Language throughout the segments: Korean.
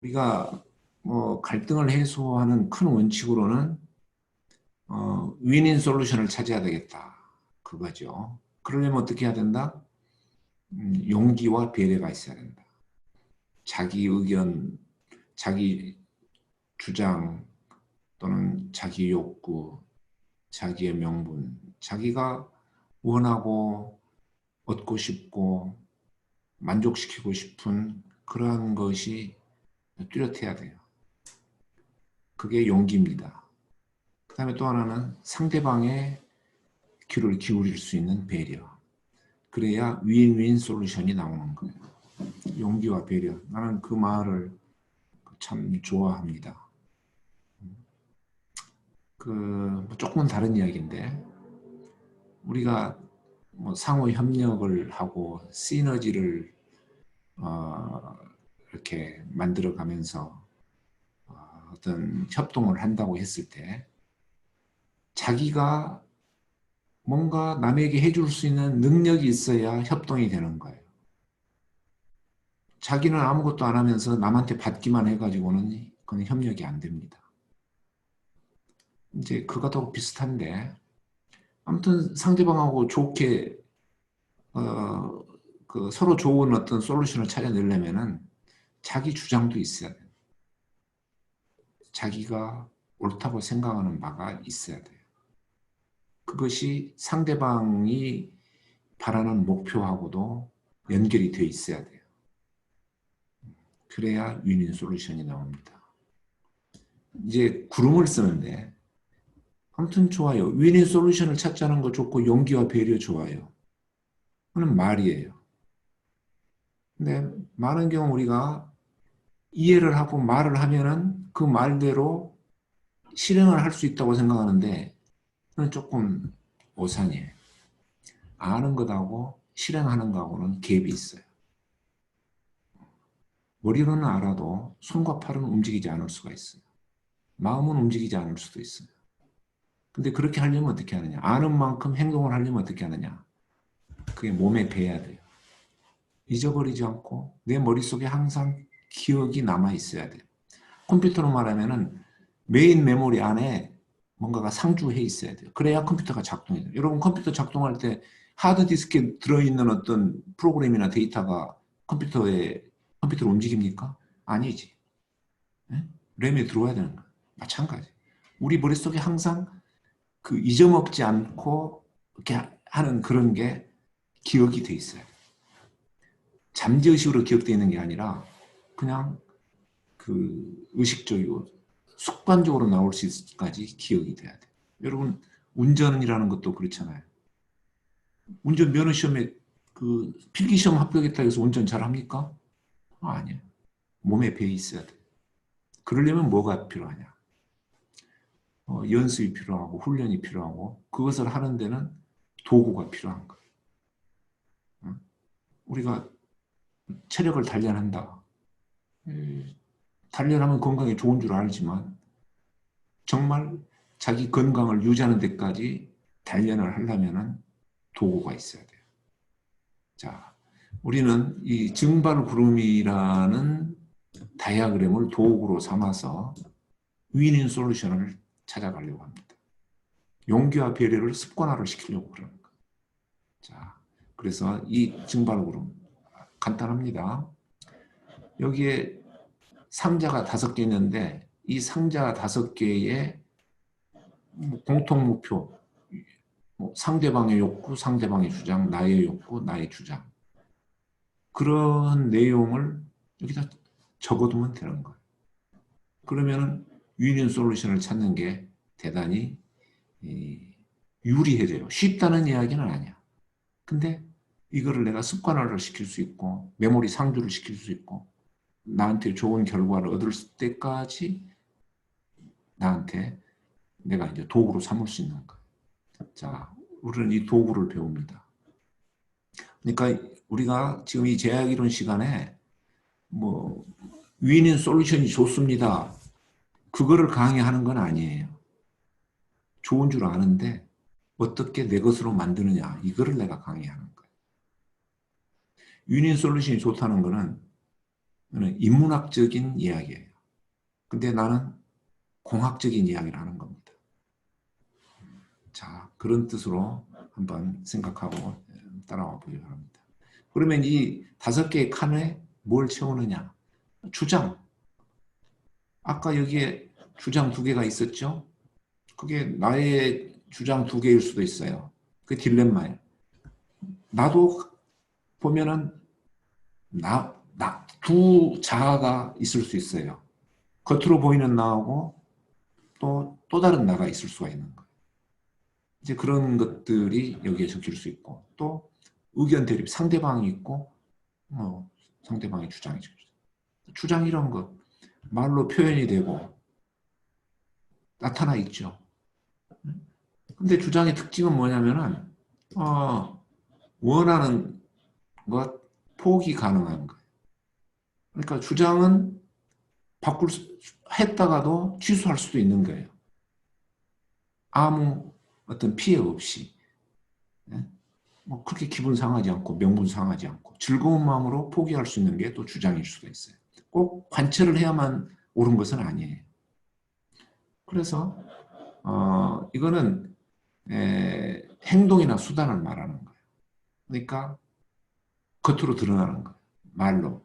우리가 뭐 갈등을 해소하는 큰 원칙으로는 윈인 솔루션을 찾아야 되겠다. 그거죠. 그러려면 어떻게 해야 된다? 용기와 배려가 있어야 된다. 자기 의견, 자기 주장 또는 자기 욕구, 자기의 명분, 자기가 원하고 얻고 싶고 만족시키고 싶은 그러한 것이 뚜렷해야 돼요. 그게 용기입니다. 그 다음에 또 하나는 상대방의 귀를 기울일 수 있는 배려. 그래야 윈윈 솔루션이 나오는 거예요. 용기와 배려. 나는 그 말을 참 좋아합니다. 조금은 다른 이야기인데 우리가 뭐 상호 협력을 하고 시너지를 이렇게 만들어가면서 어떤 협동을 한다고 했을 때 자기가 뭔가 남에게 해줄 수 있는 능력이 있어야 협동이 되는 거예요. 자기는 아무것도 안 하면서 남한테 받기만 해가지고는 그건 협력이 안 됩니다. 이제 그거하고 비슷한데 아무튼 상대방하고 좋게 서로 좋은 어떤 솔루션을 찾아내려면은 자기 주장도 있어야 돼요. 자기가 옳다고 생각하는 바가 있어야 돼요. 그것이 상대방이 바라는 목표하고도 연결이 되어 있어야 돼요. 그래야 윈윈 솔루션이 나옵니다. 이제 구름을 쓰는데 아무튼 좋아요. 윈윈 솔루션을 찾자는 거 좋고 용기와 배려 좋아요. 그건 말이에요. 근데 많은 경우 우리가 이해를 하고 말을 하면은 그 말대로 실행을 할 수 있다고 생각하는데 그건 조금 오산이에요. 아는 것하고 실행하는 것하고는 갭이 있어요. 머리로는 알아도 손과 팔은 움직이지 않을 수가 있어요. 마음은 움직이지 않을 수도 있어요. 근데 그렇게 하려면 어떻게 하느냐? 아는 만큼 행동을 하려면 어떻게 하느냐? 그게 몸에 배야 돼요. 잊어버리지 않고 내 머릿속에 항상 기억이 남아 있어야 돼요. 컴퓨터로 말하면은 메인 메모리 안에 뭔가가 상주해 있어야 돼요. 그래야 컴퓨터가 작동해요. 여러분 컴퓨터 작동할 때 하드디스크에 들어있는 어떤 프로그램이나 데이터가 컴퓨터를 움직입니까? 아니지. 네? 램에 들어와야 되는 거예요. 마찬가지. 우리 머릿속에 항상 그 잊어먹지 않고 이렇게 하는 그런 게 기억이 돼 있어요. 잠재의식으로 기억되어 있는 게 아니라 그냥 그 의식적이고 습관적으로 나올 수 있을까지 기억이 돼야 돼요. 여러분 운전이라는 것도 그렇잖아요. 운전 면허 시험에 그 필기 시험 합격했다 해서 운전 잘 합니까? 아니에요. 몸에 배 있어야 돼요. 그러려면 뭐가 필요하냐? 연습이 필요하고 훈련이 필요하고 그것을 하는 데는 도구가 필요한 거예요. 우리가 체력을 단련한다. 단련하면 건강에 좋은 줄 알지만 정말 자기 건강을 유지하는 데까지 단련을 하려면 도구가 있어야 돼요. 자, 우리는 이 증발구름이라는 다이아그램을 도구로 삼아서 윈윈 솔루션을 찾아가려고 합니다. 용기와 배려를 습관화를 시키려고 그러는 거예요. 자, 그래서 이 증발구름 간단합니다. 여기에 상자가 5개 있는데 이 상자 5개의 공통 목표, 상대방의 욕구, 상대방의 주장, 나의 욕구, 나의 주장. 그런 내용을 여기다 적어두면 되는 거예요. 그러면 윈윈 솔루션을 찾는 게 대단히 유리해져요. 쉽다는 이야기는 아니야. 근데 이거를 내가 습관화를 시킬 수 있고 메모리 상주를 시킬 수 있고 나한테 좋은 결과를 얻을 때까지 나한테 내가 이제 도구로 삼을 수 있는 거예요. 자, 우리는 이 도구를 배웁니다. 그러니까 우리가 지금 이 제약이론 시간에 뭐 윈윈 솔루션이 좋습니다. 그거를 강의하는 건 아니에요. 좋은 줄 아는데 어떻게 내 것으로 만드느냐 이거를 내가 강의하는 거예요. 윈윈 솔루션이 좋다는 거는 인문학적인 이야기예요. 근데 나는 공학적인 이야기를 하는 겁니다. 자, 그런 뜻으로 한번 생각하고 따라와 보기 바랍니다. 그러면 이 5개의 칸에 뭘 채우느냐? 주장. 아까 여기에 주장 2개가 있었죠? 그게 나의 주장 2개일 수도 있어요. 그게 딜레마예요. 나도 보면은 두 자아가 있을 수 있어요. 겉으로 보이는 나하고 또 다른 나가 있을 수가 있는 거예요. 이제 그런 것들이 여기에 적힐 수 있고, 또 의견 대립, 상대방이 있고, 상대방의 주장이 적힐 수 있어요. 주장 이런 거 말로 표현이 되고 나타나 있죠. 근데 주장의 특징은 뭐냐면은 원하는 것 포기 가능한 거예요. 그러니까 주장은 했다가도 취소할 수도 있는 거예요. 아무 어떤 피해 없이. 뭐 그렇게 기분 상하지 않고 명분 상하지 않고 즐거운 마음으로 포기할 수 있는 게 또 주장일 수도 있어요. 꼭 관철을 해야만 옳은 것은 아니에요. 그래서 이거는 행동이나 수단을 말하는 거예요. 그러니까 겉으로 드러나는 거예요. 말로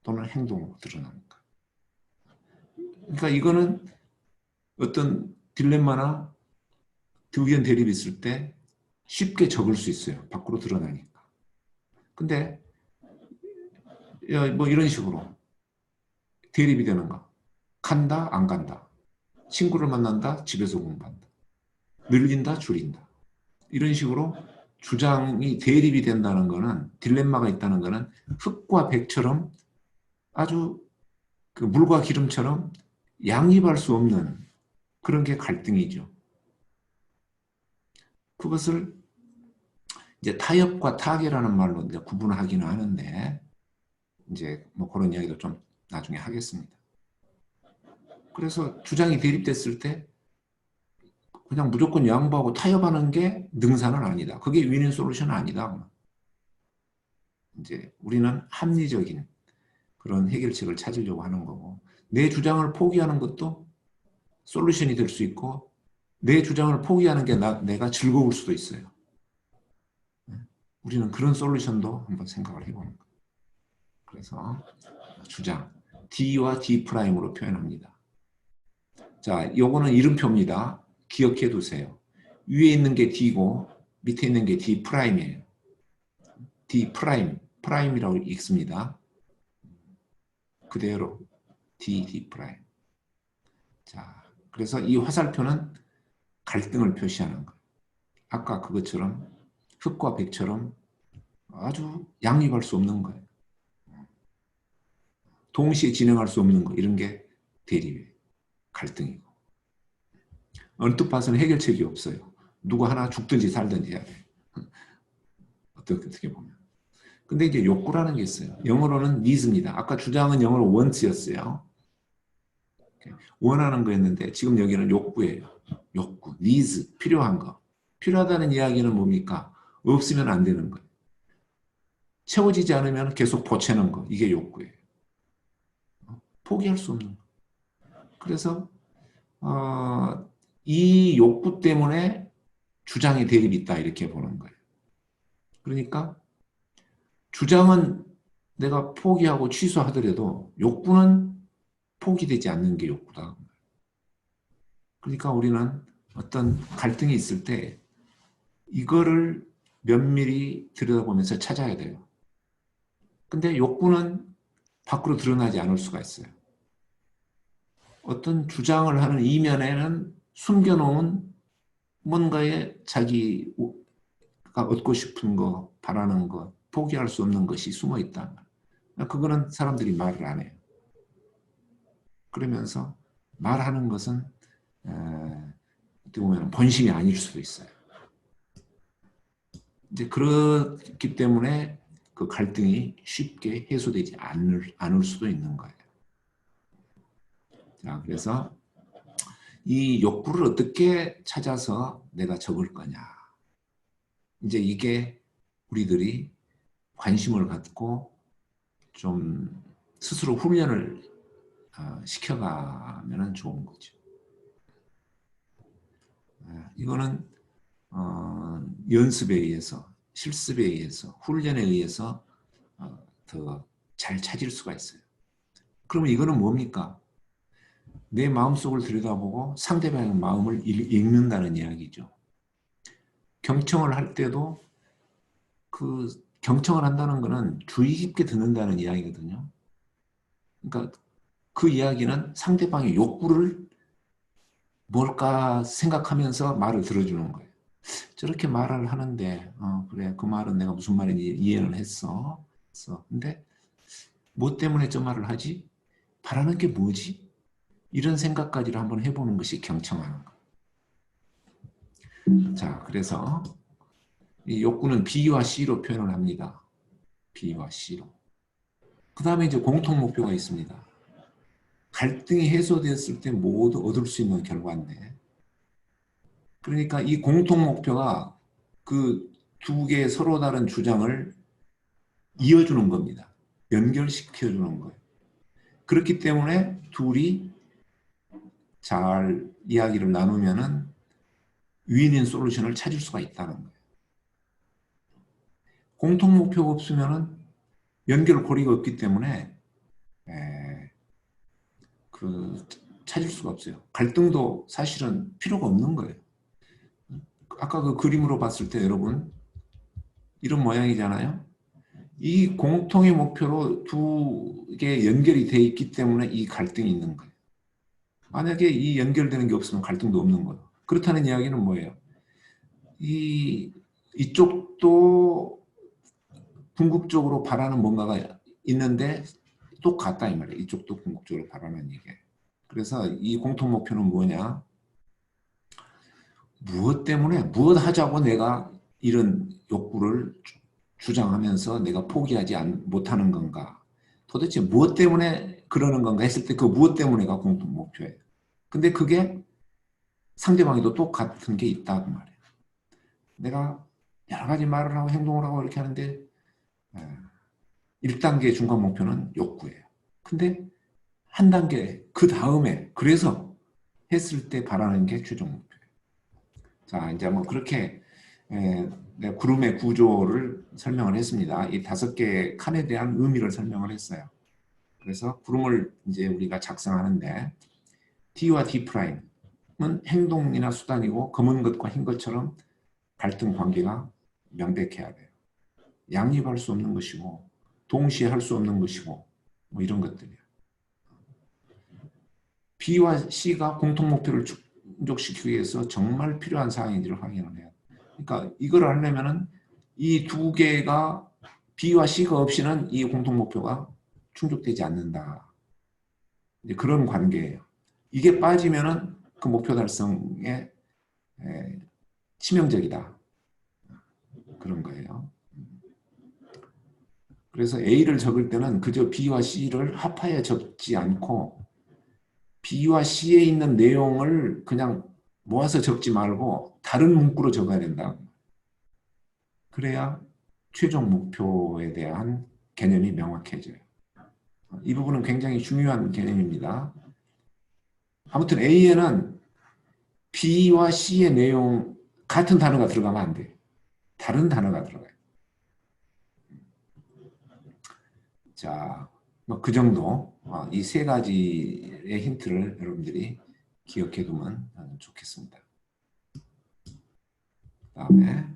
또는 행동으로 드러나는 거예요. 그러니까 이거는 어떤 딜레마나 의견 대립이 있을 때 쉽게 적을 수 있어요. 밖으로 드러나니까. 근데 뭐 이런 식으로 대립이 되는 거. 간다, 안 간다. 친구를 만난다, 집에서 공부한다. 늘린다, 줄인다. 이런 식으로 주장이 대립이 된다는 거는, 딜레마가 있다는 거는 흙과 백처럼 아주 그 물과 기름처럼 양립할 수 없는 그런 게 갈등이죠. 그것을 이제 타협과 타계라는 말로 이제 구분하기는 하는데, 이제 뭐 그런 이야기도 좀 나중에 하겠습니다. 그래서 주장이 대립됐을 때 그냥 무조건 양보하고 타협하는 게 능사는 아니다. 그게 위닝 솔루션은 아니다. 이제 우리는 합리적인 그런 해결책을 찾으려고 하는 거고, 내 주장을 포기하는 것도 솔루션이 될 수 있고, 내 주장을 포기하는 게 내가 즐거울 수도 있어요. 우리는 그런 솔루션도 한번 생각을 해보는 거예요. 그래서 주장, D와 D'으로 표현합니다. 자, 요거는 이름표입니다. 기억해 두세요. 위에 있는 게 D고 밑에 있는 게 D'이에요. D 프라임이라고 읽습니다. 그대로 D 프라임. 자, 그래서 이 화살표는 갈등을 표시하는 거예요. 아까 그것처럼 흙과 백처럼 아주 양립할 수 없는 거예요. 동시에 진행할 수 없는 거, 이런 게 대립이에요. 갈등이고. 언뜻 봐서는 해결책이 없어요. 누구 하나 죽든지 살든지 해야 돼요. 어떻게 보면. 근데 이제 욕구라는 게 있어요. 영어로는 needs입니다. 아까 주장은 영어로 wants였어요. 원하는 거였는데 지금 여기는 욕구예요. 욕구, needs, 필요한 거. 필요하다는 이야기는 뭡니까? 없으면 안 되는 거예요. 채워지지 않으면 계속 보채는 거. 이게 욕구예요. 포기할 수 없는 거. 그래서 이 욕구 때문에 주장의 대립이 있다, 이렇게 보는 거예요. 그러니까 주장은 내가 포기하고 취소하더라도 욕구는 포기되지 않는 게 욕구다. 그러니까 우리는 어떤 갈등이 있을 때 이거를 면밀히 들여다보면서 찾아야 돼요. 근데 욕구는 밖으로 드러나지 않을 수가 있어요. 어떤 주장을 하는 이면에는 숨겨놓은 뭔가에 자기가 얻고 싶은 거, 바라는 거, 포기할 수 없는 것이 숨어 있다. 그거는 사람들이 말을 안 해요. 그러면서 말하는 것은 어떻게 보면 본심이 아닐 수도 있어요. 이제 그렇기 때문에 그 갈등이 쉽게 해소되지 않을 수도 있는 거예요. 자, 그래서 이 욕구를 어떻게 찾아서 내가 적을 거냐. 이제 이게 우리들이 관심을 갖고 좀 스스로 훈련을 시켜가면 좋은 거죠. 이거는 연습에 의해서, 실습에 의해서, 훈련에 의해서 더 잘 찾을 수가 있어요. 그러면 이거는 뭡니까? 내 마음속을 들여다보고 상대방의 마음을 읽는다는 이야기죠. 경청을 할 때도 그 경청을 한다는 것은 주의 깊게 듣는다는 이야기거든요. 그러니까 그 이야기는 상대방의 욕구를 뭘까 생각하면서 말을 들어주는 거예요. 저렇게 말을 하는데 그래 그 말은 내가 무슨 말인지 이해를 했어. 근데 뭐 때문에 저 말을 하지? 바라는 게 뭐지? 이런 생각까지를 한번 해보는 것이 경청하는 거예요. 자, 그래서 이 욕구는 B와 C로 표현을 합니다. B와 C로. 그 다음에 이제 공통 목표가 있습니다. 갈등이 해소됐을 때 모두 얻을 수 있는 결과인데, 그러니까 이 공통 목표가 그 두 개의 서로 다른 주장을 이어주는 겁니다. 연결시켜주는 거예요. 그렇기 때문에 둘이 잘 이야기를 나누면은 윈윈 솔루션을 찾을 수가 있다는 거예요. 공통 목표가 없으면은 연결고리가 없기 때문에 찾을 수가 없어요. 갈등도 사실은 필요가 없는 거예요. 아까 그 그림으로 봤을 때 여러분 이런 모양이잖아요. 이 공통의 목표로 두 개 연결이 돼 있기 때문에 이 갈등이 있는 거예요. 만약에 이 연결되는 게 없으면 갈등도 없는 거예요. 그렇다는 이야기는 뭐예요? 이쪽도 궁극적으로 바라는 뭔가가 있는데 똑같다 이 말이에요. 이쪽도 궁극적으로 바라는 이게. 그래서 이 공통 목표는 뭐냐? 무엇 때문에 무엇 하자고 내가 이런 욕구를 주장하면서 내가 포기하지 못하는 건가? 도대체 무엇 때문에 그러는 건가 했을 때 그 무엇 때문에가 공통 목표예요. 근데 그게 상대방에도 똑같은 게 있다 그 말이에요. 내가 여러 가지 말을 하고 행동을 하고 이렇게 하는데 1단계 중간 목표는 욕구예요. 근데 한 단계 그 다음에 그래서 했을 때 바라는 게 최종 목표예요. 자, 이제 뭐 그렇게 내가 구름의 구조를 설명을 했습니다. 이 5개의 칸에 대한 의미를 설명을 했어요. 그래서 구름을 이제 우리가 작성하는데 T와 D 프라임은 행동이나 수단이고 검은 것과 흰 것처럼 갈등 관계가 명백해야 돼요. 양립할 수 없는 것이고 동시에 할 수 없는 것이고 뭐 이런 것들이에요. B와 C가 공통 목표를 충족시키기 위해서 정말 필요한 사항인지를 확인을 해요. 그러니까 이걸 하려면은 이 두 개가 B와 C가 없이는 이 공통 목표가 충족되지 않는다. 이제 그런 관계예요. 이게 빠지면은 그 목표 달성에 치명적이다. 그런 거예요. 그래서 A를 적을 때는 그저 B와 C를 합하여 적지 않고 B와 C에 있는 내용을 그냥 모아서 적지 말고 다른 문구로 적어야 된다. 그래야 최종 목표에 대한 개념이 명확해져요. 이 부분은 굉장히 중요한 개념입니다. 아무튼 A에는 B와 C의 내용 같은 단어가 들어가면 안 돼요. 다른 단어가 들어가요. 자, 뭐 그 정도 이 3가지의 힌트를 여러분들이 기억해 두면 좋겠습니다. 그다음에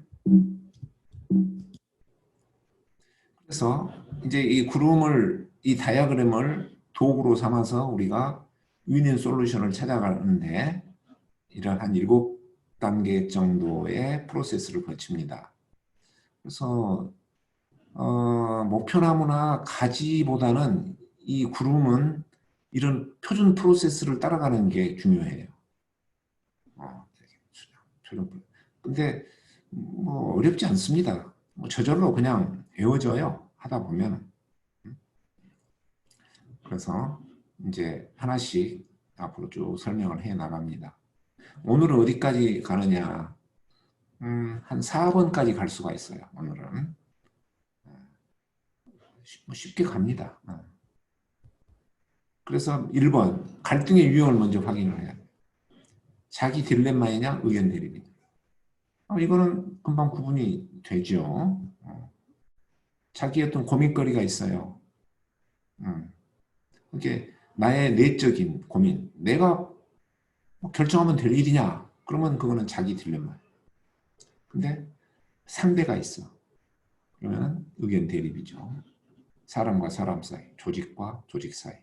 그래서 이제 이 다이어그램을 도구로 삼아서 우리가 윈윈 솔루션을 찾아가는데 이런 한 7단계 정도의 프로세스를 거칩니다. 그래서 목표나무나 가지보다는 이 구름은 이런 표준 프로세스를 따라가는 게 중요해요. 근데 뭐 어렵지 않습니다. 뭐 저절로 그냥 외워져요. 하다 보면. 그래서 이제 하나씩 앞으로 쭉 설명을 해 나갑니다. 오늘은 어디까지 가느냐? 한 4번까지 갈 수가 있어요. 오늘은. 뭐 쉽게 갑니다. 그래서 1번 갈등의 유형을 먼저 확인을 해야 돼. 자기 딜레마이냐 의견 대립이냐. 이거는 금방 구분이 되죠. 자기 어떤 고민거리가 있어요. 그게 나의 내적인 고민. 내가 결정하면 될 일이냐? 그러면 그거는 자기 딜레마예요. 근데 상대가 있어. 그러면 의견 대립이죠. 사람과 사람 사이, 조직과 조직 사이.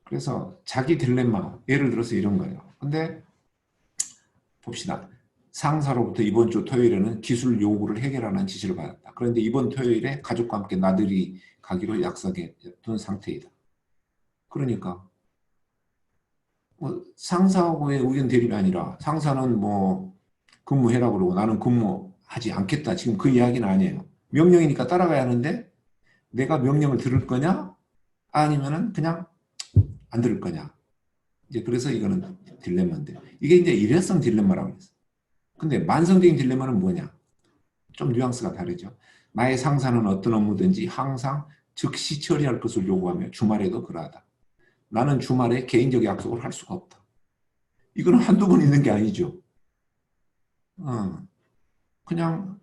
그래서 자기 딜레마, 예를 들어서 이런 거예요. 근데 봅시다. 상사로부터 이번 주 토요일에는 기술 요구를 해결하는 지시를 받았다. 그런데 이번 토요일에 가족과 함께 나들이 가기로 약속해 둔 상태이다. 그러니까 뭐 상사하고의 의견 대립이 아니라 상사는 뭐 근무해라 그러고 나는 근무하지 않겠다. 지금 그 이야기는 아니에요. 명령이니까 따라가야 하는데 내가 명령을 들을 거냐? 아니면은 그냥 안 들을 거냐? 이제 그래서 이거는 딜레마인데 이게 이제 일회성 딜레마라고 했어요. 근데 만성적인 딜레마는 뭐냐? 좀 뉘앙스가 다르죠. 나의 상사는 어떤 업무든지 항상 즉시 처리할 것을 요구하며 주말에도 그러하다. 나는 주말에 개인적 약속을 할 수가 없다. 이거는 한두 번 있는 게 아니죠. 그냥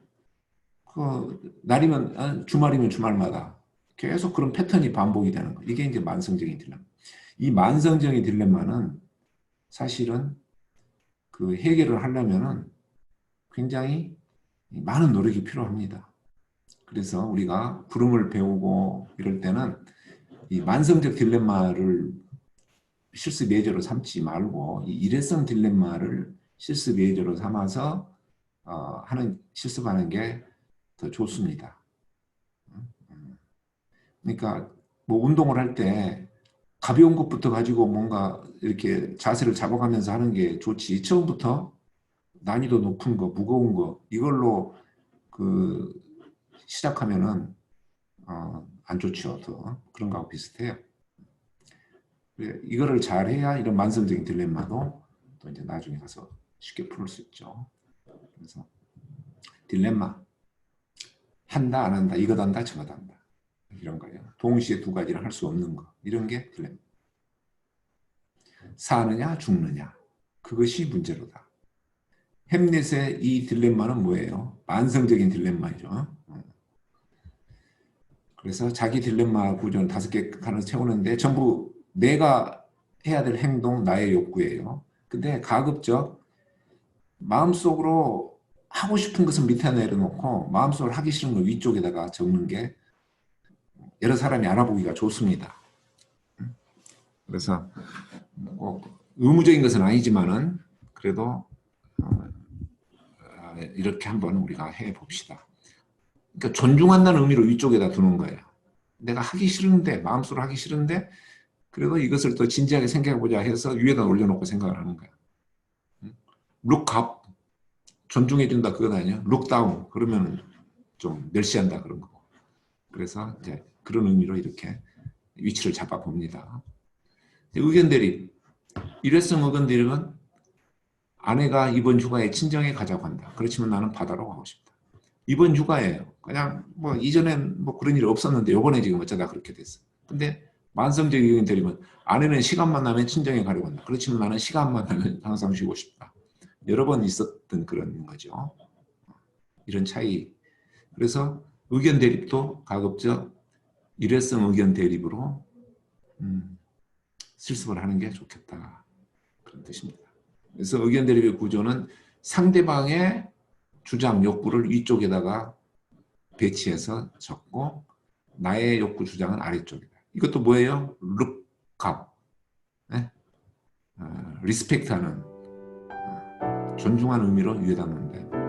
날이면 주말이면 주말마다 계속 그런 패턴이 반복이 되는 거. 이게 이제 만성적인 딜레마. 이 만성적인 딜레마는 사실은 그 해결을 하려면은 굉장히 많은 노력이 필요합니다. 그래서 우리가 부름을 배우고 이럴 때는 이 만성적 딜레마를 실습 예제로 삼지 말고 이 일회성 딜레마를 실습 예제로 삼아서 실습하는 게 더 좋습니다. 그러니까 뭐 운동을 할 때 가벼운 것부터 가지고 뭔가 이렇게 자세를 잡아가면서 하는 게 좋지. 처음부터 난이도 높은 거, 무거운 거 이걸로 시작하면은 안 좋죠. 더 그런 거하고 비슷해요. 이거를 잘 해야 이런 만성적인 딜레마도 또 이제 나중에 가서 쉽게 풀 수 있죠. 그래서 딜레마 한다 안 한다 이것 한다 저것 한다 이런 거예요. 동시에 두 가지를 할 수 없는 거 이런 게 딜레마. 사느냐 죽느냐 그것이 문제로다. 햄릿의 이 딜레마는 뭐예요? 만성적인 딜레마이죠. 그래서 자기 딜레마 구조는 5개 칸을 채우는데 전부 내가 해야 될 행동, 나의 욕구예요. 근데 가급적 마음속으로 하고 싶은 것은 밑에 내려놓고 마음속으로 하기 싫은 걸 위쪽에다가 적는 게 여러 사람이 알아보기가 좋습니다. 그래서 꼭 의무적인 것은 아니지만은 그래도 이렇게 한번 우리가 해봅시다. 그러니까 존중한다는 의미로 위쪽에다 두는 거예요. 내가 하기 싫은데 마음속으로 하기 싫은데 그래도 이것을 더 진지하게 생각해보자 해서 위에다 올려놓고 생각을 하는 거야. look up 존중해준다 그건 아니야. look down 그러면 좀 멸시한다 그런 거고. 그래서 이제 그런 의미로 이렇게 위치를 잡아봅니다. 의견 대립. 일회성 의견 대립은 아내가 이번 휴가에 친정에 가자고 한다. 그렇지만 나는 바다로 가고 싶다. 이번 휴가예요. 그냥 뭐 이전엔 뭐 그런 일이 없었는데 요번에 지금 어쩌다 그렇게 됐어. 근데 만성적 의견 대립은 아내는 시간만 나면 친정에 가려고 한다. 그렇지만 나는 시간만 나면 항상 쉬고 싶다. 여러 번 있었던 그런 거죠. 이런 차이. 그래서 의견 대립도 가급적 일회성 의견 대립으로 실습을 하는 게 좋겠다. 그런 뜻입니다. 그래서 의견 대립의 구조는 상대방의 주장, 욕구를 위쪽에다가 배치해서 적고 나의 욕구, 주장은 아래쪽이다. 이것도 뭐예요? look up. 네? 리스펙트하는 존중하는 의미로 위에다 놓는다.